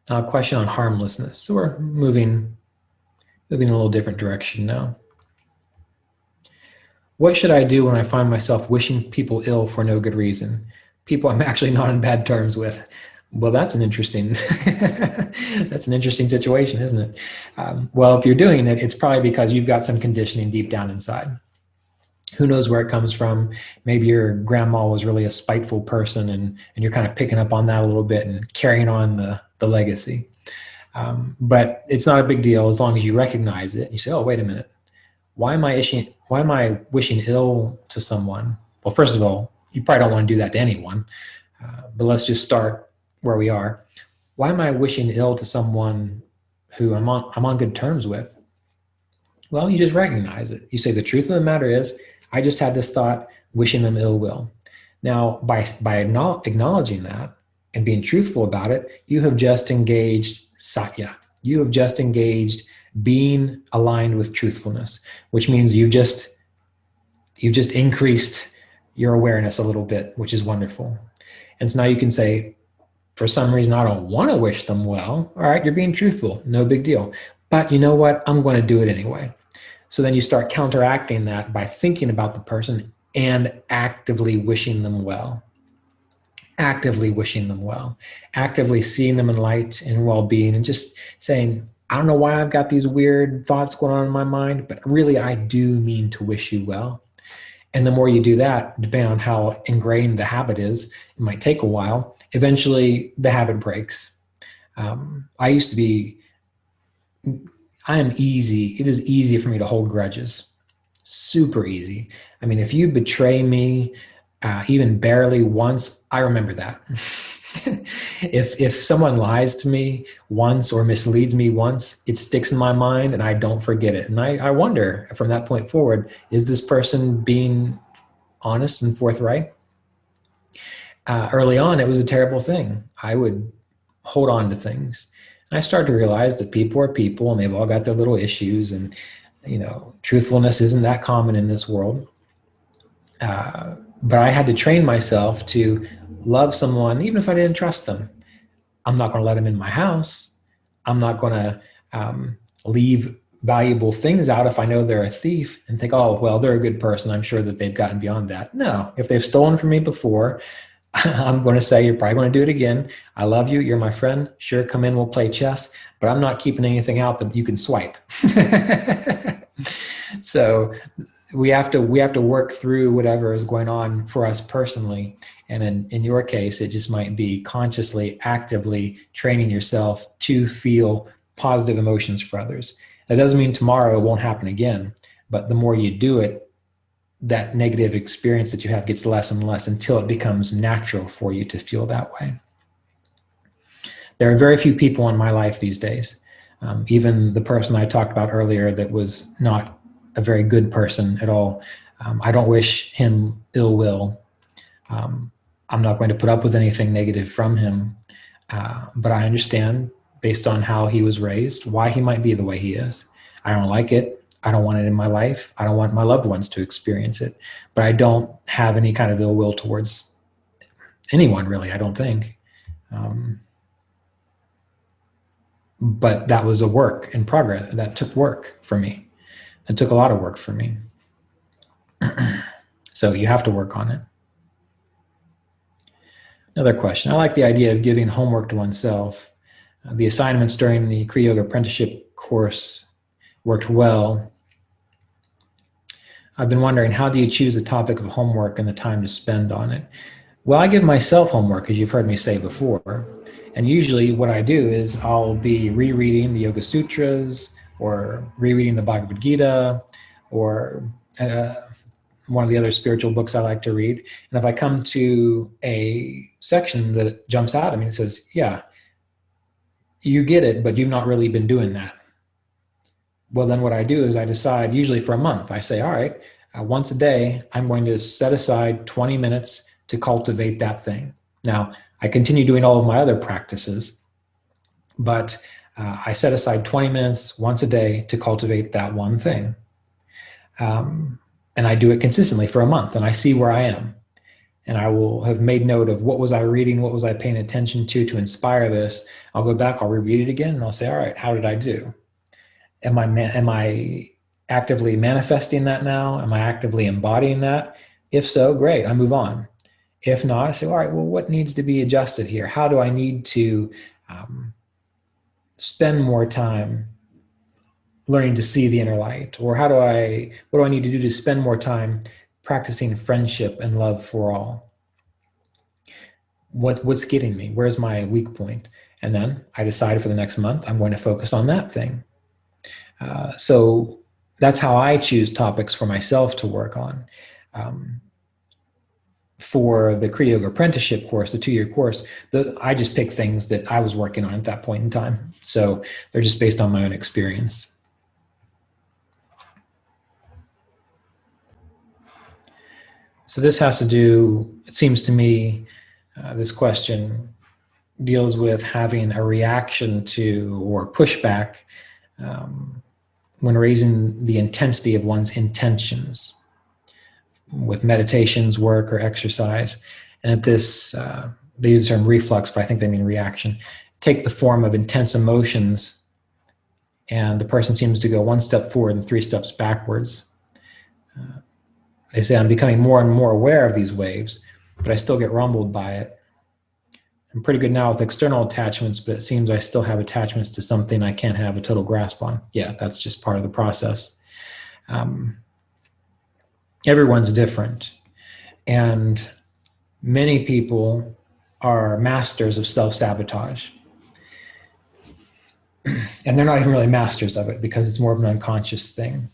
Now, a question on harmlessness. So we're moving in a little different direction now. What should I do when I find myself wishing people ill for no good reason? People I'm actually not on bad terms with. Well, that's an interesting that's an interesting situation, isn't it? Well, if you're doing it, it's probably because you've got some conditioning deep down inside. Who knows where it comes from? Maybe your grandma was really a spiteful person, and you're kind of picking up on that a little bit and carrying on the legacy. But it's not a big deal as long as you recognize it. You say, "Oh, wait a minute. Why am I wishing ill to someone?" Well, first of all, you probably don't want to do that to anyone. But let's just start where we are. Why am I wishing ill to someone who I'm on good terms with? Well, you just recognize it. You say the truth of the matter is, I just had this thought, wishing them ill will. Now, by acknowledging that and being truthful about it, you have just engaged satya. You have just engaged being aligned with truthfulness, which means you've just increased your awareness a little bit, which is wonderful. And so now you can say, for some reason, I don't want to wish them well. All right, you're being truthful, no big deal. But you know what? I'm going to do it anyway. So then you start counteracting that by thinking about the person and actively wishing them well. Actively wishing them well. Actively seeing them in light and well-being, and just saying, I don't know why I've got these weird thoughts going on in my mind, but really I do mean to wish you well. And the more you do that, depending on how ingrained the habit is, it might take a while. Eventually, the habit breaks. I used to be, I am easy. It is easy for me to hold grudges. Super easy. I mean, if you betray me, even barely once, I remember that. If someone lies to me once or misleads me once, it sticks in my mind and I don't forget it. And I wonder from that point forward, is this person being honest and forthright? Early on, it was a terrible thing. I would hold on to things. And I started to realize that people are people and they've all got their little issues. And, truthfulness isn't that common in this world. But I had to train myself to love someone, even if I didn't trust them. I'm not going to let them in my house. I'm not going to leave valuable things out if I know they're a thief and think, oh, well, they're a good person. I'm sure that they've gotten beyond that. No, if they've stolen from me before, I'm going to say, you're probably going to do it again. I love you. You're my friend. Sure, come in, we'll play chess. But I'm not keeping anything out that you can swipe. So we have to work through whatever is going on for us personally. And in your case, it just might be consciously, actively training yourself to feel positive emotions for others. That doesn't mean tomorrow it won't happen again, but the more you do it, that negative experience that you have gets less and less until it becomes natural for you to feel that way. There are very few people in my life these days. Even the person I talked about earlier that was not a very good person at all. I don't wish him ill will. I'm not going to put up with anything negative from him. But I understand, based on how he was raised, why he might be the way he is. I don't like it. I don't want it in my life. I don't want my loved ones to experience it. But I don't have any kind of ill will towards anyone, really, I don't think. But that was a work in progress. That took work for me. It took a lot of work for me. So you have to work on it. Another question. I like the idea of giving homework to oneself. The assignments during the Kriya Yoga apprenticeship course worked well. I've been wondering, how do you choose the topic of homework and the time to spend on it? Well, I give myself homework, as you've heard me say before. And usually what I do is I'll be rereading the Yoga Sutras or rereading the Bhagavad Gita or one of the other spiritual books I like to read. And if I come to a section that jumps out at me and says, yeah, you get it, but you've not really been doing that. Well, then what I do is I decide, usually for a month, I say, all right, once a day, I'm going to set aside 20 minutes to cultivate that thing. Now, I continue doing all of my other practices, but I set aside 20 minutes once a day to cultivate that one thing. And I do it consistently for a month, and I see where I am. and I will have made note of what was I reading, what was I paying attention to inspire this. I'll go back, I'll reread it again, and I'll say, all right, how did I do? Am I actively manifesting that now? Am I actively embodying that? If so, great, I move on. If not, I say, all right, well, what needs to be adjusted here? How do I need to spend more time learning to see the inner light? Or what do I need to do to spend more time practicing friendship and love for all? What's getting me? Where's my weak point? And then I decide for the next month, I'm going to focus on that thing. So that's how I choose topics for myself to work on. For the Kriya Yoga apprenticeship course, the 2-year course, I just pick things that I was working on at that point in time. So they're just based on my own experience. So this has to do, it seems to me, this question deals with having a reaction to or pushback when raising the intensity of one's intentions with meditations, work, or exercise. And at this, they use the term reflux, but I think they mean reaction, take the form of intense emotions, and the person seems to go 1 step forward and 3 steps backwards. They say, I'm becoming more and more aware of these waves, but I still get rumbled by it. I'm pretty good now with external attachments, but it seems I still have attachments to something I can't have a total grasp on. Yeah, that's just part of the process. Everyone's different. And many people are masters of self-sabotage. And they're not even really masters of it because it's more of an unconscious thing.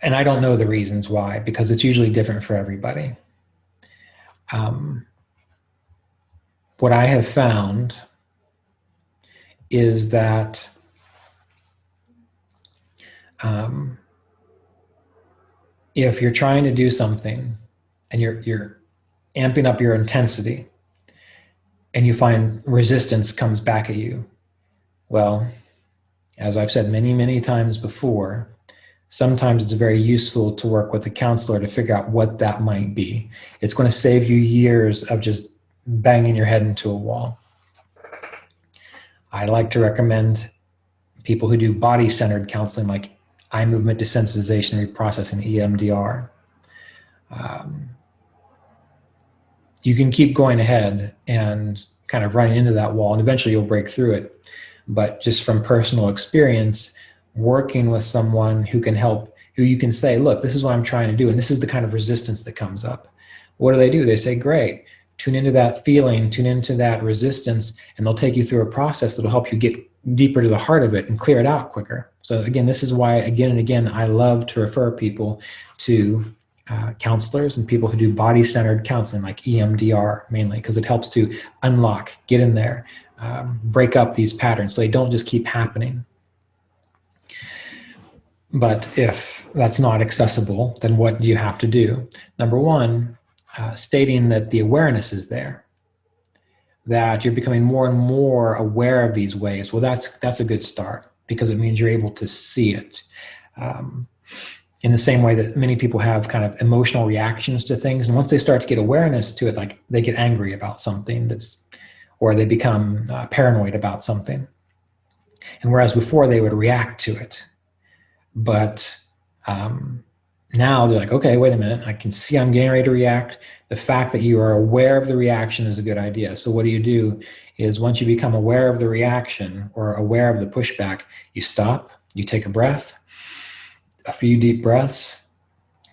And I don't know the reasons why, because it's usually different for everybody. What I have found is that if you're trying to do something and you're amping up your intensity and you find resistance comes back at you, well, as I've said many, many times before, sometimes it's very useful to work with a counselor to figure out what that might be. It's going to save you years of just banging your head into a wall. I like to recommend people who do body-centered counseling, like eye movement desensitization reprocessing, EMDR. You can keep going ahead and kind of running into that wall, and eventually you'll break through it. But just from personal experience, working with someone who can help, who you can say, look, this is what I'm trying to do, and this is the kind of resistance that comes up. What do? They say, great, tune into that feeling, tune into that resistance, and they'll take you through a process that'll help you get deeper to the heart of it and clear it out quicker. So again, this is why, again and again, I love to refer people to counselors and people who do body-centered counseling, like EMDR mainly, because it helps to unlock, get in there, break up these patterns so they don't just keep happening. But if that's not accessible, then what do you have to do? Number one, stating that the awareness is there, that you're becoming more and more aware of these ways. Well, that's a good start, because it means you're able to see it. In the same way that many people have kind of emotional reactions to things. And once they start to get awareness to it, like they get angry about something or they become paranoid about something. And whereas before they would react to it, but now they're like, okay, wait a minute, I can see I'm getting ready to react. The fact that you are aware of the reaction is a good idea. So what you do is, once you become aware of the reaction or aware of the pushback, you stop, you take a breath, a few deep breaths,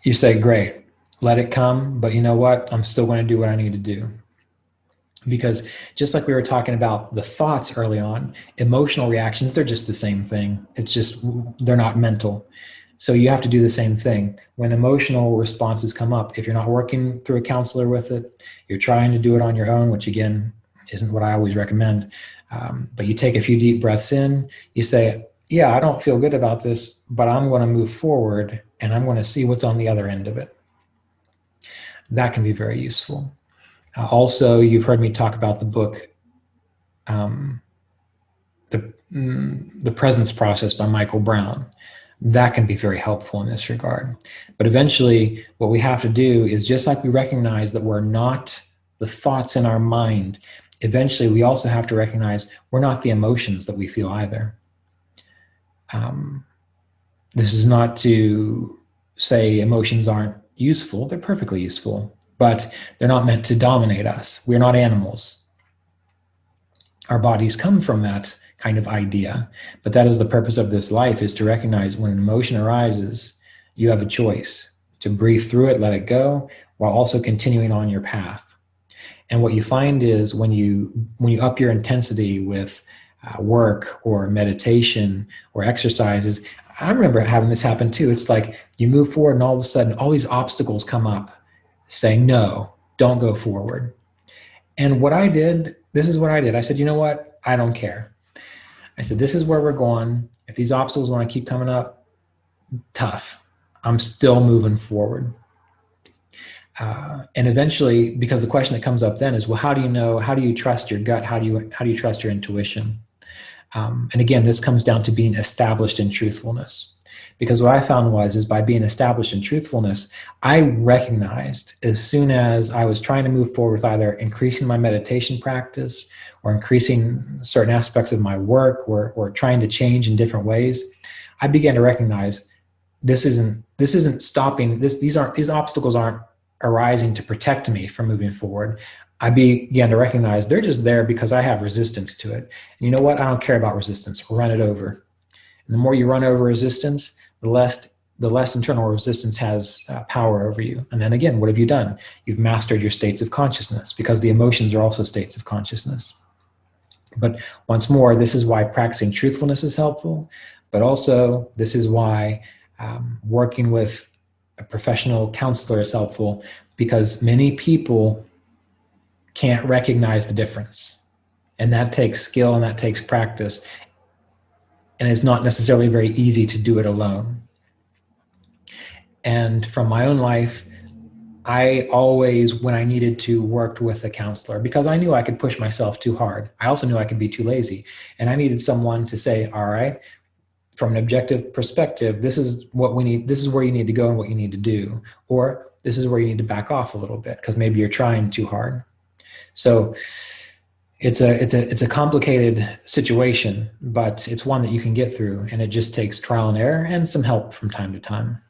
you say, great, let it come, but you know what? I'm still going to do what I need to do. Because just like we were talking about the thoughts early on, emotional reactions, they're just the same thing. It's just, they're not mental. So you have to do the same thing. When emotional responses come up, if you're not working through a counselor with it, you're trying to do it on your own, which again, isn't what I always recommend. But you take a few deep breaths in, you say, yeah, I don't feel good about this, but I'm going to move forward and I'm going to see what's on the other end of it. That can be very useful. Also, you've heard me talk about the book, The Presence Process by Michael Brown. That can be very helpful in this regard. But eventually, what we have to do is, just like we recognize that we're not the thoughts in our mind, eventually we also have to recognize we're not the emotions that we feel either. This is not to say emotions aren't useful. They're perfectly useful, but they're not meant to dominate us. We're not animals. Our bodies come from that kind of idea, but that is the purpose of this life, is to recognize when an emotion arises, you have a choice to breathe through it, let it go, while also continuing on your path. And what you find is when you up your intensity with work or meditation or exercises, I remember having this happen too. It's like you move forward and all of a sudden all these obstacles come up saying, no, don't go forward. And what I did, this is what I did. I said, you know what? I don't care. I said, this is where we're going. If these obstacles want to keep coming up, tough. I'm still moving forward. And eventually, because the question that comes up then is, well, how do you know? How do you trust your gut? How do you trust your intuition? And again, this comes down to being established in truthfulness. Because what I found is by being established in truthfulness, I recognized as soon as I was trying to move forward with either increasing my meditation practice or increasing certain aspects of my work or trying to change in different ways, I began to recognize this isn't stopping. These obstacles aren't arising to protect me from moving forward. I began to recognize they're just there because I have resistance to it. And you know what? I don't care about resistance. Run it over. And the more you run over resistance, the less internal resistance has power over you. And then again, what have you done? You've mastered your states of consciousness, because the emotions are also states of consciousness. But once more, this is why practicing truthfulness is helpful, but also this is why working with a professional counselor is helpful, because many people can't recognize the difference. And that takes skill and that takes practice. And it's not necessarily very easy to do it alone. And from my own life, I always, when I needed to, worked with a counselor, because I knew I could push myself too hard. I also knew I could be too lazy. And I needed someone to say, all right, from an objective perspective, this is what we need. This is where you need to go and what you need to do. Or this is where you need to back off a little bit because maybe you're trying too hard. So it's a complicated situation, but it's one that you can get through, and it just takes trial and error and some help from time to time.